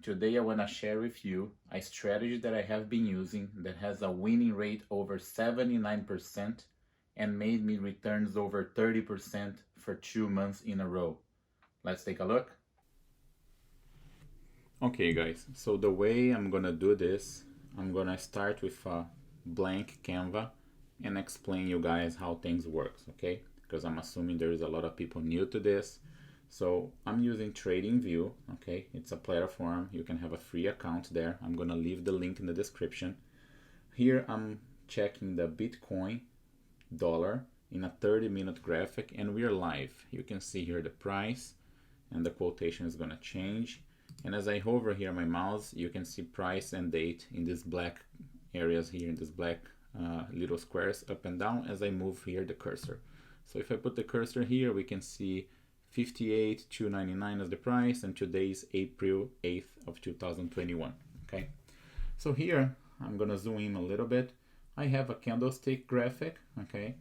Today I want to share with you a strategy that I have been using that has a winning rate over 79% and made me returns over 30% for 2 months in a row. Let's take a look. Okay guys, so the way I'm gonna do this, I'm gonna start with a blank Canva and explain you guys how things works, okay? Because I'm assuming there is a lot of people new to this. So I'm using TradingView, okay? It's a platform. You can have a free account there. I'm gonna leave the link in the description. Here I'm checking the Bitcoin dollar in a 30-minute graphic and we're live. You can see here the price and the quotation is gonna change. And as I hover here my mouse, you can see price and date in these black areas here, in these black little squares up and down as I move here the cursor. So if I put the cursor here, we can see 58,299 as the price, and today is April 8th of 2021. Okay, so here I'm gonna zoom in a little bit. I have a candlestick graphic, okay,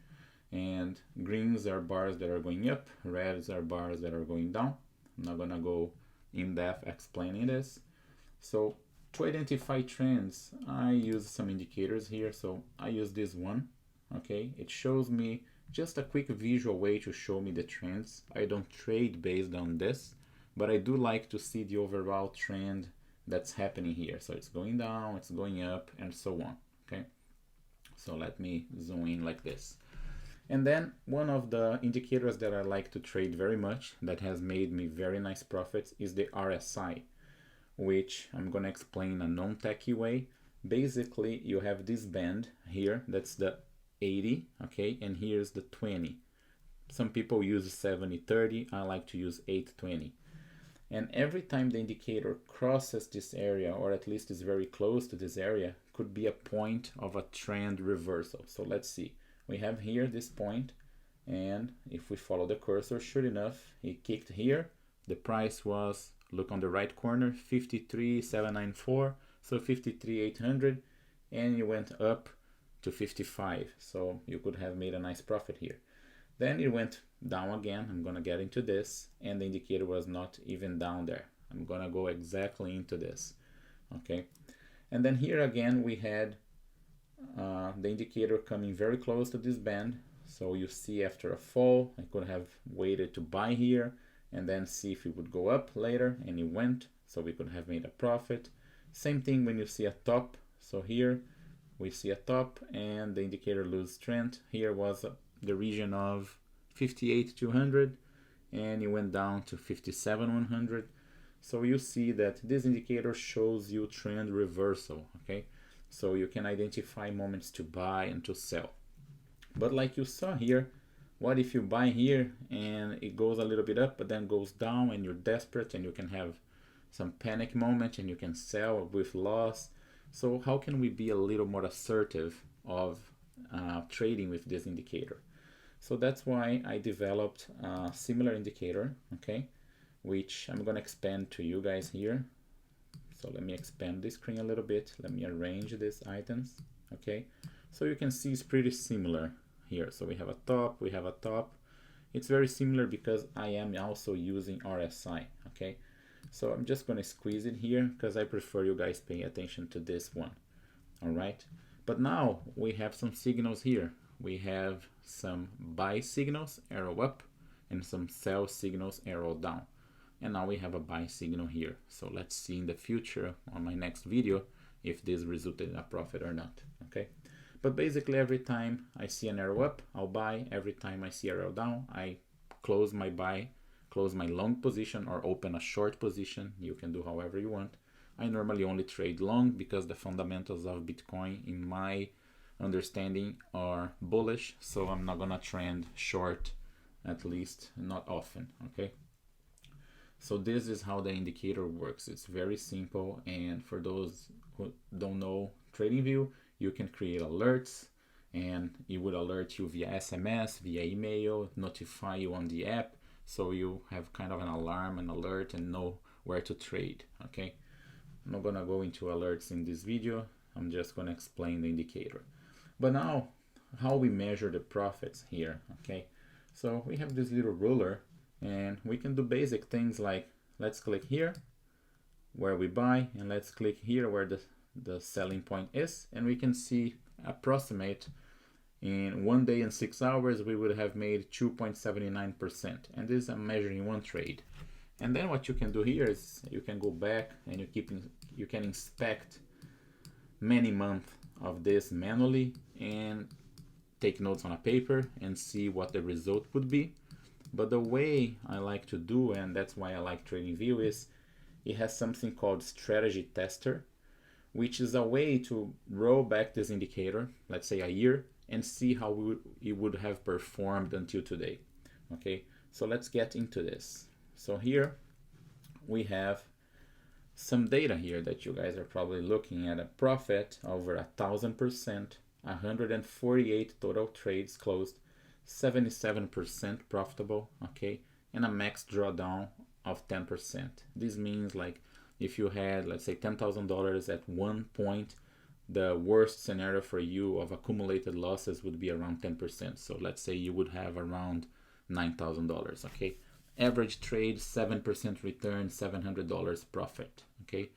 and greens are bars that are going up, reds are bars that are going down. I'm not gonna go in depth explaining this. So to identify trends, I use some indicators here. So I use this one, okay, it shows me just a quick visual way to show me the trends. I don't trade based on this, but I do like to see the overall trend that's happening here. So it's going down, it's going up, and so on, okay? So let me zoom in like this. And then one of the indicators that I like to trade very much that has made me very nice profits is the RSI, which I'm gonna explain in a non-techie way. Basically, you have this band here, that's the 80, okay, and here's the 20. Some people use 70-30, I like to use 8-20. And every time the indicator crosses this area, or at least is very close to this area, could be a point of a trend reversal. So let's see, we have here this point, and if we follow the cursor, sure enough, it kicked here. The price was, look on the right corner, 53,794, so 53,800, and it went up to 55, so you could have made a nice profit here. Then it went down again. I'm gonna get into this, and the indicator was not even down there. I'm gonna go exactly into this, okay? And then here again we had the indicator coming very close to this band. So you see after a fall, I could have waited to buy here and then see if it would go up later, and it went, so we could have made a profit. Same thing when you see a top. So here we see a top and the indicator lose trend. Here was the region of 58,200 and it went down to 57,100. So you see that this indicator shows you trend reversal, okay? So you can identify moments to buy and to sell. But like you saw here, what if you buy here and it goes a little bit up but then goes down and you're desperate and you can have some panic moment and you can sell with loss. So how can we be a little more assertive of trading with this indicator? So that's why I developed a similar indicator, okay, which I'm gonna expand to you guys here. So let me expand this screen a little bit. Let me arrange these items, okay. So you can see it's pretty similar here. So we have a top, we have a top. It's very similar because I am also using RSI, okay. So I'm just going to squeeze it here because I prefer you guys pay attention to this one. All right. But now we have some signals here. We have some buy signals, arrow up, and some sell signals, arrow down. And now we have a buy signal here. So let's see in the future on my next video if this resulted in a profit or not. Okay. But basically every time I see an arrow up, I'll buy. Every time I see arrow down, I close my buy, close my long position, or open a short position. You can do however you want. I normally only trade long because the fundamentals of Bitcoin, in my understanding, are bullish. So I'm not gonna trend short, at least not often, okay? So this is how the indicator works. It's very simple. And for those who don't know TradingView, you can create alerts and it would alert you via SMS, via email, notify you on the app. So you have kind of an alarm, an alert, and know where to trade, okay? I'm not gonna go into alerts in this video. I'm just gonna explain the indicator. But now, how we measure the profits here, okay? So we have this little ruler and we can do basic things like, let's click here. where we buy, and let's click here where the selling point is, and we can see approximate in 1 day and 6 hours we would have made 2.79%, and this I'm measuring one trade. And then what you can do here is you can go back and you can inspect many months of this manually and take notes on a paper and see what the result would be. But the way I like to do, and that's why I like TradingView, is it has something called strategy tester, which is a way to roll back this indicator, let's say a year, and see how it would have performed until today. Okay, so let's get into this. So here we have some data here that you guys are probably looking at: a profit over 1,000%, 148 total trades closed, 77% profitable, okay, and a max drawdown of 10%. This means like if you had, let's say, $10,000 at one point, the worst scenario for you of accumulated losses would be around 10%. So let's say you would have around $9,000, okay? Average trade, 7% return, $700 profit, okay?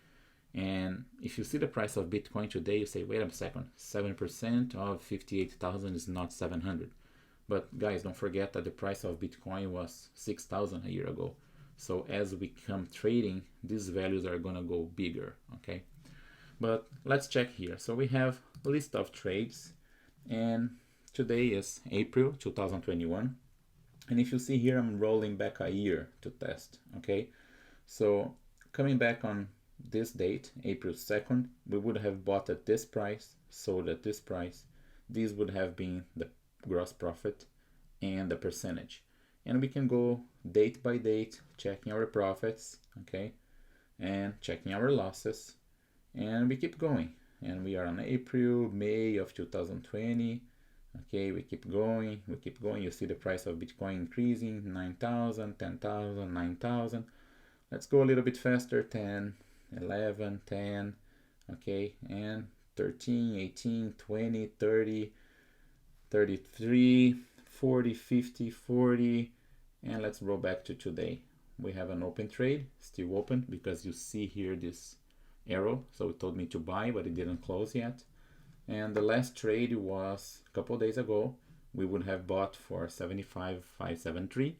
And if you see the price of Bitcoin today, you say, wait a second, 7% of 58,000 is not 700. But guys, don't forget that the price of Bitcoin was 6,000 a year ago. So as we come trading, these values are gonna go bigger, okay? But let's check here. So we have a list of trades, and today is April 2021. And if you see here, I'm rolling back a year to test, okay? So coming back on this date, April 2nd, we would have bought at this price, sold at this price. These would have been the gross profit and the percentage. And we can go date by date, checking our profits, okay? And checking our losses. And we keep going. And we are on April, May of 2020. Okay, we keep going, we keep going. You see the price of Bitcoin increasing, 9,000, 10,000, 9,000. Let's go a little bit faster, 10, 11, 10, okay, and 13, 18, 20, 30, 33, 40, 50, 40, and let's roll back to today. We have an open trade, still open, because you see here this arrow, so it told me to buy, but it didn't close yet. And the last trade was a couple days ago. We would have bought for 75,573,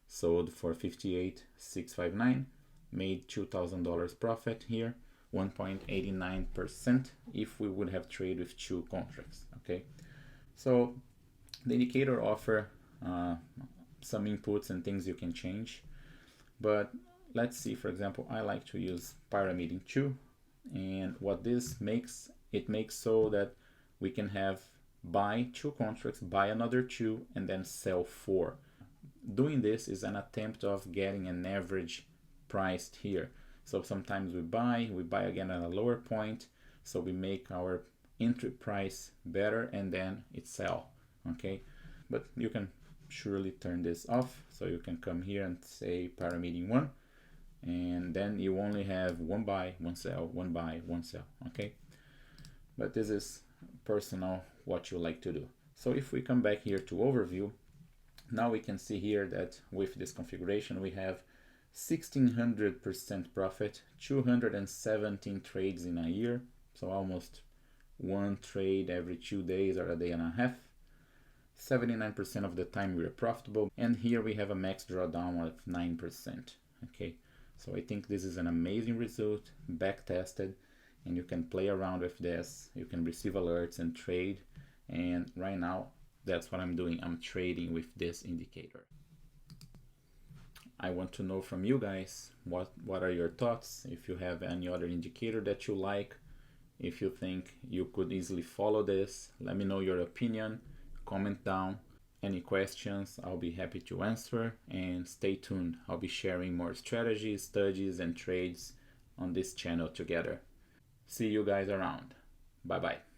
sold for 58,659, made $2,000 profit here, 1.89% if we would have traded with 2 contracts, okay? So the indicator offer some inputs and things you can change, but let's see. For example, I like to use pyramiding 2, and what this makes, it makes so that we can have buy 2 contracts, buy another 2, and then sell 4. Doing this is an attempt of getting an average priced here. So sometimes we buy again at a lower point, so we make our entry price better and then it sell, okay? But you can surely turn this off, so you can come here and say pyramiding 1, and then you only have 1 buy, 1 sell, 1 buy, 1 sell, okay? But this is personal what you like to do. So if we come back here to overview, now we can see here that with this configuration we have 1,600% profit, 217 trades in a year, so almost 1 trade every 2 days or a day and a half. 79% of the time we are profitable, and here we have a max drawdown of 9%, okay? So I think this is an amazing result, back tested, and you can play around with this. You can receive alerts and trade, and right now that's what I'm doing. I'm trading with this indicator. I want to know from you guys, what are your thoughts? If you have any other indicator that you like, if you think you could easily follow this, let me know your opinion. Comment down. Any questions, I'll be happy to answer, and stay tuned. I'll be sharing more strategies, studies, and trades on this channel together. See you guys around. Bye bye.